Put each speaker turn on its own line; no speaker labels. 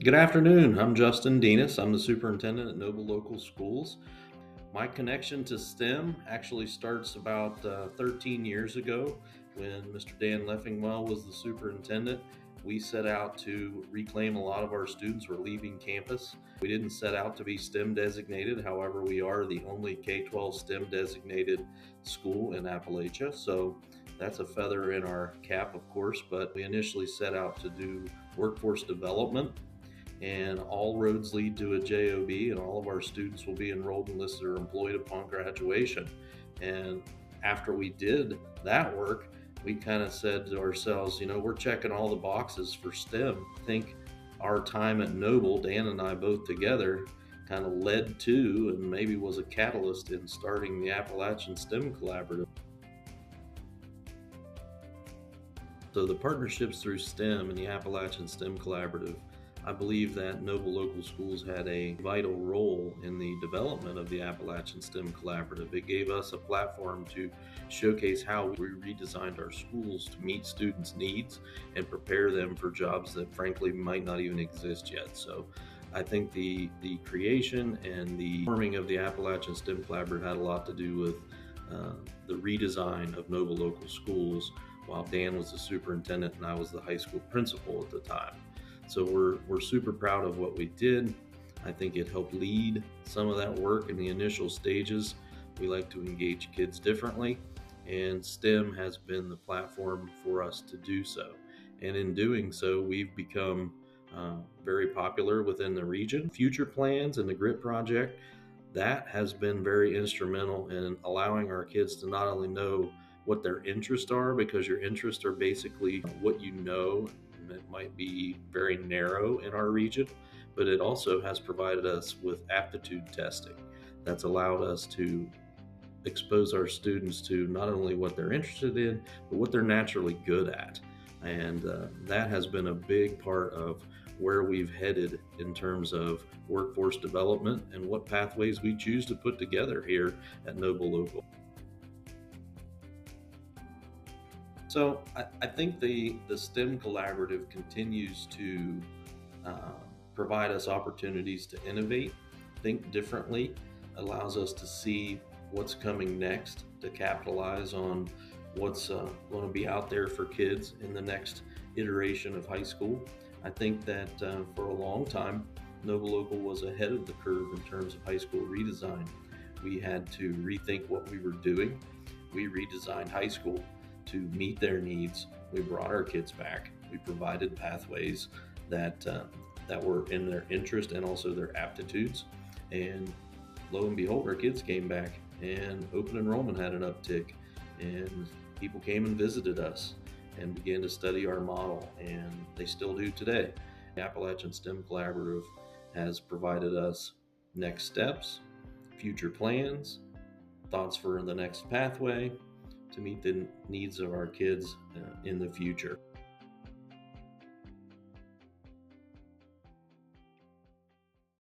Good afternoon. I'm Justin Denius. I'm the superintendent at Noble Local Schools. My connection to STEM actually starts about 13 years ago when Mr. Dan Leffingwell was the superintendent. We set out to reclaim a lot of our students who were leaving campus. We didn't set out to be STEM designated. However, we are the only K-12 STEM designated school in Appalachia. So that's a feather in our cap, of course, but we initially set out to do workforce development, and all roads lead to a job, and all of our students will be enrolled and listed or employed upon graduation. And after we did that work, we kind of said to ourselves, we're checking all the boxes for STEM. I think our time at Noble, Dan and I both together, kind of led to and maybe was a catalyst in starting the Appalachian STEM Collaborative. So the partnerships through STEM and the Appalachian STEM Collaborative, I believe that Noble Local Schools had a vital role in the development of the Appalachian STEM Collaborative. It gave us a platform to showcase how we redesigned our schools to meet students' needs and prepare them for jobs that frankly might not even exist yet. So I think the creation and the forming of the Appalachian STEM Collaborative had a lot to do with the redesign of Noble Local Schools while Dan was the superintendent and I was the high school principal at the time. So we're super proud of what we did. I think it helped lead some of that work in the initial stages. We like to engage kids differently, and STEM has been the platform for us to do so. And in doing so, we've become very popular within the region. Future Plans and the GRIT project, that has been very instrumental in allowing our kids to not only know what their interests are, because your interests are basically what you know, and it might be very narrow in our region, but it also has provided us with aptitude testing that's allowed us to expose our students to not only what they're interested in, but what they're naturally good at. And that has been a big part of where we've headed in terms of workforce development and what pathways we choose to put together here at Noble Local. So I think the STEM Collaborative continues to uh, provide us opportunities to innovate, think differently, allows us to see what's coming next, to capitalize on what's going to be out there for kids in the next iteration of high school. I think that for a long time, Noble Local was ahead of the curve in terms of high school redesign. We had to rethink what we were doing. We redesigned high school to meet their needs. We brought our kids back. We provided pathways that were in their interest and also their aptitudes. And lo and behold, our kids came back, and open enrollment had an uptick, and people came and visited us and began to study our model, and they still do today. The Appalachian STEM Collaborative has provided us next steps, future plans, thoughts for the next pathway to meet the needs of our kids in the future.